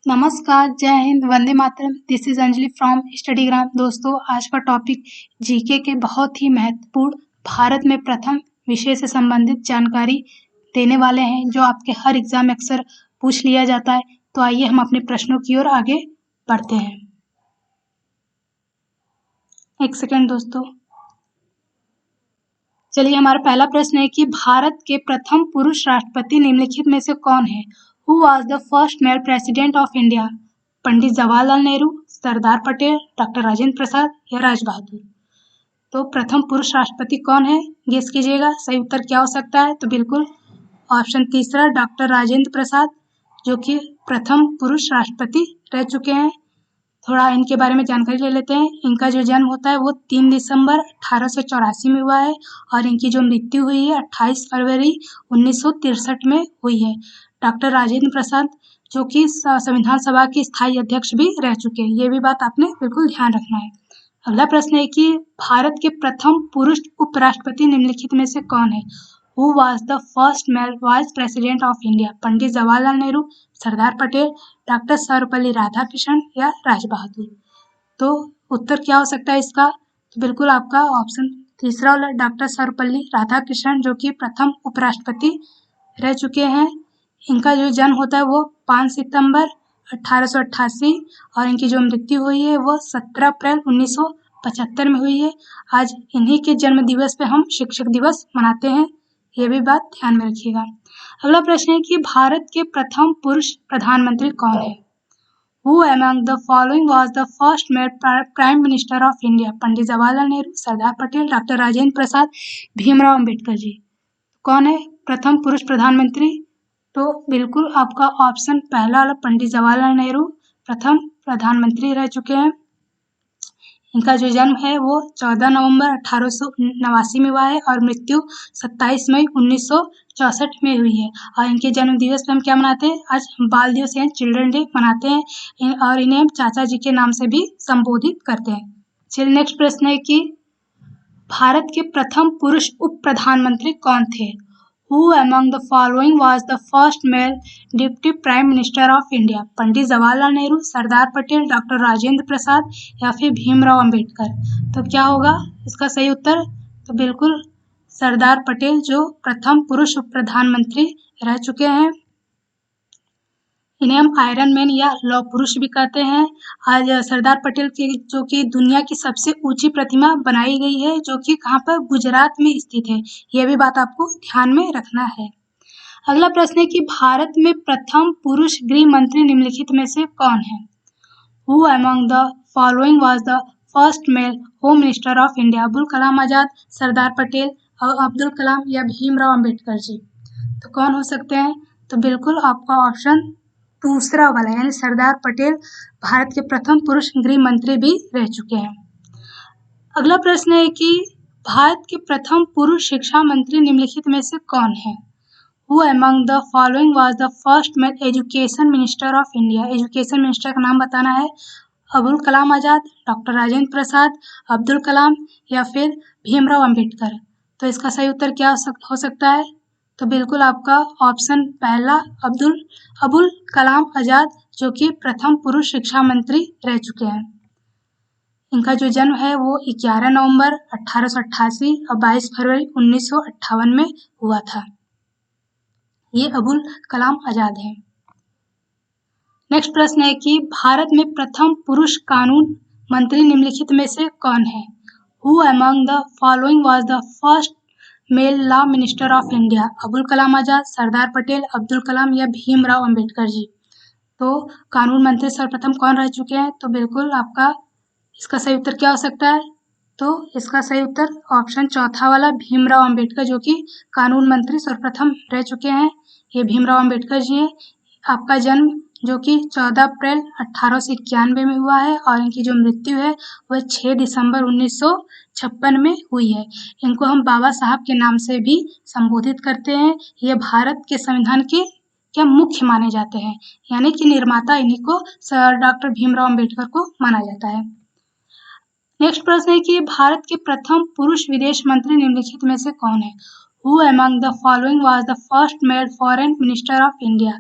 नमस्कार, जय हिंद, वंदे मातरम। This is Anjali from Studygram. दोस्तों, आज का टॉपिक जीके के बहुत ही महत्वपूर्ण भारत में प्रथम विषय से संबंधित जानकारी देने वाले हैं, जो आपके हर एग्जाम में अक्सर पूछ लिया जाता है। तो आइए हम अपने प्रश्नों की ओर आगे बढ़ते हैं। एक सेकेंड दोस्तों। चलिए, हमारा पहला प्रश्न है कि भारत के प्रथम पुरुष राष्ट्रपति निम्नलिखित में से कौन है? Who was the first male president of India? Pandit Jawaharlal Nehru, Sardar Patel, doctor Rajendra Prasad या राज बहादुर? तो प्रथम पुरुष राष्ट्रपति कौन है, गेस कीजिएगा। सही उत्तर क्या हो सकता है? तो बिल्कुल ऑप्शन तीसरा, डॉक्टर राजेंद्र प्रसाद, जो कि प्रथम पुरुष राष्ट्रपति रह चुके हैं। थोड़ा इनके बारे में जानकारी ले लेते हैं। इनका जो जन्म होता है वो 3 दिसंबर 1884 में हुआ है और इनकी जो मृत्यु हुई है 28 फरवरी 1963 में हुई है। डॉक्टर राजेंद्र प्रसाद जो कि संविधान सभा के स्थायी अध्यक्ष भी रह चुके हैं। ये भी बात आपने बिल्कुल ध्यान रखना है। अगला प्रश्न है कि भारत के प्रथम पुरुष उपराष्ट्रपति निम्नलिखित में से कौन है? Who was the first male vice president of India? Pandit Jawaharlal Nehru, Sardar Patel, doctor Sarvepalli Radhakrishnan या राज बहादुर? तो उत्तर क्या हो सकता है इसका? तो बिल्कुल आपका ऑप्शन तीसरा वाला, डॉक्टर सर्वपल्ली राधाकृष्णन, जो कि प्रथम उपराष्ट्रपति रह चुके हैं। इनका जो जन्म होता है वो 5 सितंबर 1888 और इनकी जो मृत्यु हुई है वो 17 अप्रैल 1975 में हुई है। आज इन्हीं के जन्म दिवस पे हम शिक्षक दिवस मनाते हैं। ये भी बात ध्यान में रखिएगा। अगला प्रश्न है कि भारत के प्रथम पुरुष प्रधानमंत्री कौन है? Who among the following was the first male Prime Minister of India? Pandit Jawaharlal Nehru, Sardar Patel, doctor Rajendra Prasad, Bhimrao Ambedkar ji. कौन है प्रथम पुरुष प्रधानमंत्री? तो बिल्कुल आपका ऑप्शन पहला वाला, पंडित जवाहरलाल नेहरू प्रथम प्रधानमंत्री रह चुके हैं। इनका जो जन्म है वो 14 नवंबर 1889 में हुआ है और मृत्यु 27 मई 1964 में हुई है। और इनके जन्म दिवस पे हम क्या मनाते हैं? आज बाल दिवस या चिल्ड्रन डे मनाते हैं और इन्हें हम चाचा जी के नाम से भी संबोधित करते हैं। चलिए, नेक्स्ट प्रश्न है कि भारत के प्रथम पुरुष उप प्रधानमंत्री कौन थे? Who among the following was the first male Deputy Prime Minister of India? Pandit Jawaharlal Nehru, Sardar Patel, doctor Rajendra Prasad या फिर भीमराव अंबेडकर? तो क्या होगा इसका सही उत्तर? तो बिल्कुल सरदार पटेल, जो प्रथम पुरुष उप प्रधानमंत्री रह चुके हैं। इन्हें हम आयरन मैन या लौह पुरुष भी कहते हैं। आज सरदार पटेल की जो कि दुनिया की सबसे ऊंची प्रतिमा बनाई गई है, जो कि कहाँ पर? गुजरात में स्थित है। यह भी बात आपको ध्यान में रखना है। अगला प्रश्न है कि भारत में प्रथम पुरुष गृह मंत्री निम्नलिखित में से कौन है? Who among the following was the first male home minister of India? Abdul Kalam Azad, Sardar Patel, Abdul Kalam या भीमराव अंबेडकर जी? तो कौन हो सकते हैं? तो बिल्कुल आपका ऑप्शन दूसरा वाला, यानी सरदार पटेल भारत के प्रथम पुरुष गृह मंत्री भी रह चुके हैं। अगला प्रश्न है कि भारत के प्रथम पुरुष शिक्षा मंत्री निम्नलिखित में से कौन है? Who among the following was the first male education minister of India? Education minister का नाम बताना है। अब्दुल कलाम आजाद, डॉक्टर राजेंद्र प्रसाद, अब्दुल कलाम या फिर भीमराव अंबेडकर? तो इसका सही उत्तर क्या हो सकता है? तो बिल्कुल आपका ऑप्शन पहला, अबुल कलाम आजाद, जो कि प्रथम पुरुष शिक्षा मंत्री रह चुके हैं। इनका जो जन्म है वो 11 नवंबर 1888 और 22 फरवरी 1958 में हुआ था। ये अबुल कलाम आजाद हैं। नेक्स्ट प्रश्न है कि भारत में प्रथम पुरुष कानून मंत्री निम्नलिखित में से कौन है? Who among the following was the first male law minister of India? Abdul Kalam Azad, Sardar Patel, Abdul Kalam या भीमराव अंबेडकर जी? तो कानून मंत्री सर्वप्रथम कौन रह चुके हैं? तो बिल्कुल आपका इसका सही उत्तर क्या हो सकता है? तो इसका सही उत्तर ऑप्शन चौथा वाला, भीमराव अंबेडकर, जो कि कानून मंत्री सर्वप्रथम रह चुके हैं। ये भीमराव अंबेडकर जी हैं। आपका जन्म जो कि 14 अप्रैल 1891 में हुआ है और इनकी जो मृत्यु है वह 6 दिसंबर 1956 में हुई है। इनको हम बाबा साहब के नाम से भी संबोधित करते हैं। ये भारत के संविधान के क्या मुख्य माने जाते हैं, यानी कि निर्माता इन्हीं को डॉक्टर भीमराव अंबेडकर को माना जाता है। नेक्स्ट प्रश्न है कि भारत के प्रथम पुरुष विदेश मंत्री निम्नलिखित में से कौन है? Who among the following was the first male foreign minister of India?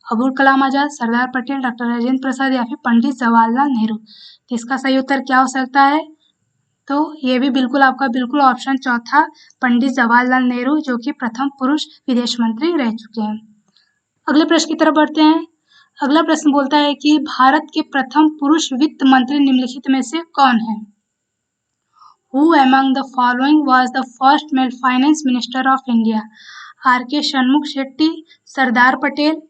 Abul Kalam Azad, Sardar Patel, doctor Rajendra Prasad या फिर पंडित जवाहरलाल नेहरू? तो इसका सही उत्तर क्या हो सकता है? तो ये भी बिल्कुल आपका बिल्कुल ऑप्शन चौथा पंडित जवाहरलाल नेहरू, जो कि प्रथम पुरुष विदेश मंत्री रह चुके हैं। अगले प्रश्न की तरफ बढ़ते हैं। अगला प्रश्न बोलता है कि भारत के प्रथम पुरुष वित्त मंत्री निम्नलिखित में से कौन है? Who among the following was the first male finance minister of India? R.K. Shanmukh Shetty, Sardar Patel,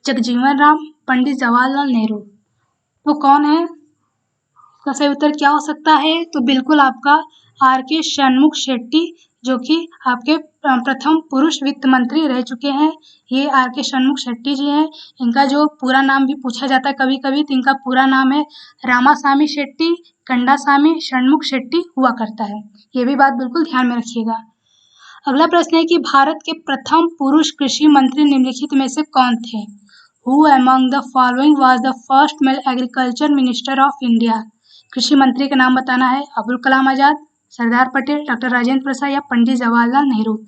Jagjivan Ram, पंडित जवाहरलाल नेहरू? तो कौन है? इसका सही उत्तर क्या हो सकता है? तो बिल्कुल आपका R.K. षणमुख शेट्टी, जो कि आपके प्रथम पुरुष वित्त मंत्री रह चुके हैं। ये R.K. षणमुख शेट्टी जी हैं। इनका जो पूरा नाम भी पूछा जाता है कभी कभी, तो इनका पूरा नाम है रामासामी शेट्टी कंडासामी षणमुख शेट्टी हुआ करता है। ये भी बात बिल्कुल ध्यान में रखिएगा। अगला प्रश्न है कि भारत के प्रथम पुरुष कृषि मंत्री निम्नलिखित में से कौन थे? Who among the following was the first male agriculture minister of India? कृषि मंत्री का नाम बताना है। अबुल कलाम आजाद, सरदार पटेल, डॉक्टर राजेंद्र प्रसाद या पंडित जवाहरलाल नेहरू?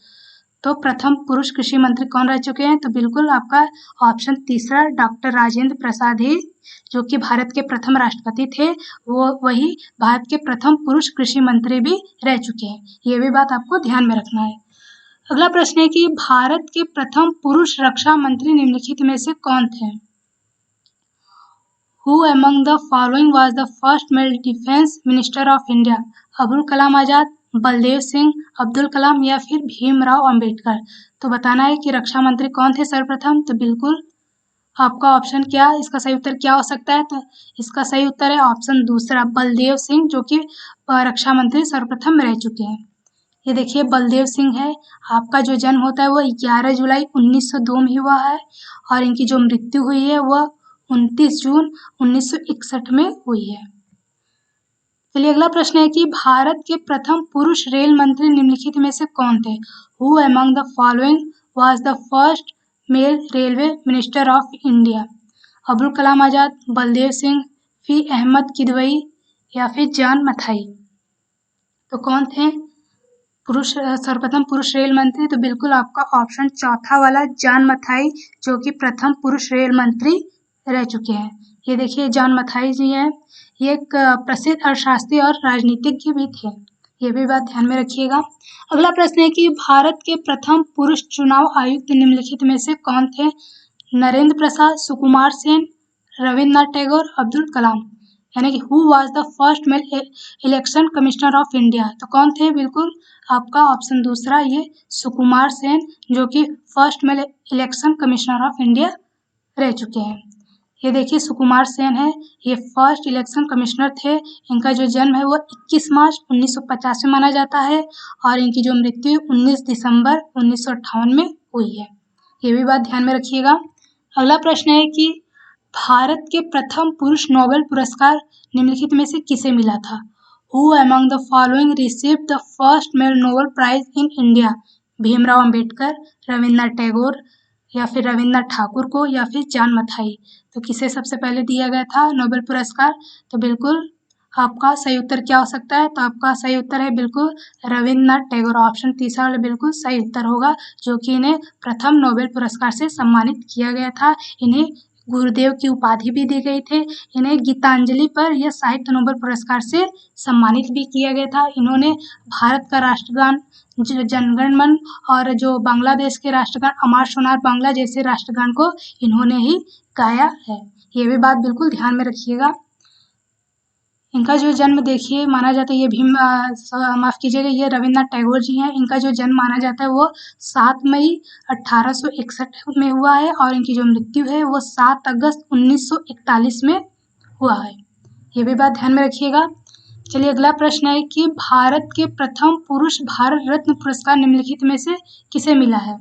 तो प्रथम पुरुष कृषि मंत्री कौन रह चुके हैं? तो बिल्कुल आपका ऑप्शन तीसरा डॉक्टर राजेंद्र प्रसाद ही, जो कि भारत के प्रथम राष्ट्रपति थे, वो वही भारत के प्रथम पुरुष कृषि मंत्री भी रह चुके हैं। ये भी बात आपको ध्यान में रखना है। अगला प्रश्न है कि भारत के प्रथम पुरुष रक्षा मंत्री निम्नलिखित में से कौन थे? Who among the following was the first male defense minister of India? Abul Kalam आजाद, बलदेव सिंह, अब्दुल कलाम या फिर भीमराव अंबेडकर? तो बताना है कि रक्षा मंत्री कौन थे सर्वप्रथम। तो बिल्कुल आपका ऑप्शन क्या, इसका सही उत्तर क्या हो सकता है? तो इसका सही उत्तर है ऑप्शन दूसरा बलदेव सिंह, जो कि रक्षा मंत्री सर्वप्रथम रह चुके हैं। ये देखिए बलदेव सिंह है। आपका जो जन्म होता है वो 11 जुलाई 1902 में हुआ है और इनकी जो मृत्यु हुई है वह 29 जून 1961 में हुई है। चलिए अगला प्रश्न है कि भारत के प्रथम पुरुष रेल मंत्री निम्नलिखित में से कौन थे? Who among the following was the first male railway minister of India? Abul Kalam आजाद, बलदेव सिंह, फी अहमद किदवई या फिर जॉन मथाई? तो कौन थे सर्वप्रथम पुरुष रेल मंत्री? तो बिल्कुल आपका ऑप्शन चौथा वाला जॉन मथाई, जो कि प्रथम पुरुष रेल मंत्री रह चुके हैं। ये देखिए जॉन मथाई जी हैं। ये एक प्रसिद्ध अर्थशास्त्री और राजनीतिज्ञ भी थे। ये भी बात ध्यान में रखिएगा। अगला प्रश्न है कि भारत के प्रथम पुरुष चुनाव आयुक्त निम्नलिखित में से कौन थे? नरेंद्र प्रसाद, सुकुमार सेन, रविन्द्रनाथ टैगोर, अब्दुल कलाम? यानी कि who was the first male election commissioner of India? तो कौन थे? बिल्कुल आपका ऑप्शन दूसरा ये सुकुमार सेन, जो कि first male election commissioner of India रह चुके हैं। ये देखिए सुकुमार सेन है, ये फर्स्ट इलेक्शन कमिश्नर थे। इनका जो जन्म है वो 21 मार्च 1950 में माना जाता है और इनकी जो मृत्यु 19 दिसंबर 1958 में हुई है। ये भी बात ध्यान में रखिएगा। अगला प्रश्न है कि भारत के प्रथम पुरुष नोबेल पुरस्कार निम्नलिखित में से किसे मिला था? Who among the following received the first male Nobel Prize in India? Bhimrao Ambedkar, Rabindranath Tagore या फिर रविन्द्रनाथ ठाकुर को या फिर जॉन मथाई? तो किसे सबसे पहले दिया गया था नोबेल पुरस्कार? तो बिल्कुल आपका सही उत्तर क्या हो सकता है? तो आपका सही उत्तर है बिल्कुल रविन्द्रनाथ टैगोर। ऑप्शन तीसरा वाला बिल्कुल सही उत्तर होगा, जो कि इन्हें प्रथम नोबेल पुरस्कार से सम्मानित किया गया था। इन्हें गुरुदेव की उपाधि भी दी गई थी। इन्हें गीतांजलि पर यह साहित्य नोबेल पुरस्कार से सम्मानित भी किया गया था। इन्होंने भारत का राष्ट्रगान जनगण मन और जो बांग्लादेश के राष्ट्रगान अमर सोनार बांग्ला जैसे राष्ट्रगान को इन्होंने ही गाया है। ये भी बात बिल्कुल ध्यान में रखिएगा। इनका जो जन्म देखिए माना जाता है, ये माफ कीजिएगा, ये रविन्द्रनाथ टैगोर जी हैं। इनका जो जन्म माना जाता है वो 7 मई 1861 में हुआ है और इनकी जो मृत्यु है वो 7 अगस्त 1941 में हुआ है। ये भी बात ध्यान में रखिएगा। चलिए अगला प्रश्न है कि भारत के प्रथम पुरुष भारत रत्न पुरस्कार निम्नलिखित में से किसे मिला है?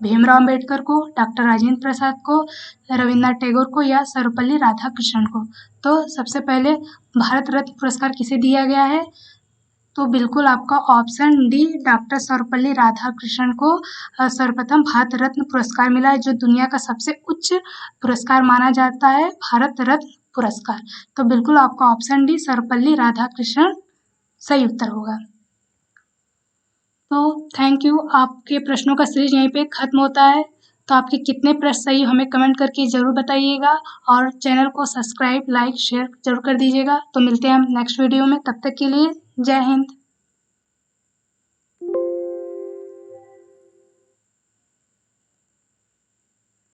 भीमराव अंबेडकर को, डॉक्टर राजेंद्र प्रसाद को, रविन्द्रनाथ टैगोर को या सर्वपल्ली राधाकृष्णन को? तो सबसे पहले भारत रत्न पुरस्कार किसे दिया गया है? तो बिल्कुल आपका option D doctor Sarvepalli Radhakrishnan को सर्वप्रथम भारत रत्न पुरस्कार मिला है, जो दुनिया का सबसे उच्च पुरस्कार माना जाता है, भारत रत्न पुरस्कार। तो बिल्कुल आपका ऑप्शन डी सर्वपल्ली राधाकृष्णन सही उत्तर होगा। तो थैंक यू। आपके प्रश्नों का सीरीज यहीं पे खत्म होता है। तो आपके कितने प्रश्न सही हमें कमेंट करके ज़रूर बताइएगा और चैनल को सब्सक्राइब, लाइक, शेयर ज़रूर कर दीजिएगा। तो मिलते हैं हम नेक्स्ट वीडियो में, तब तक के लिए जय हिंद।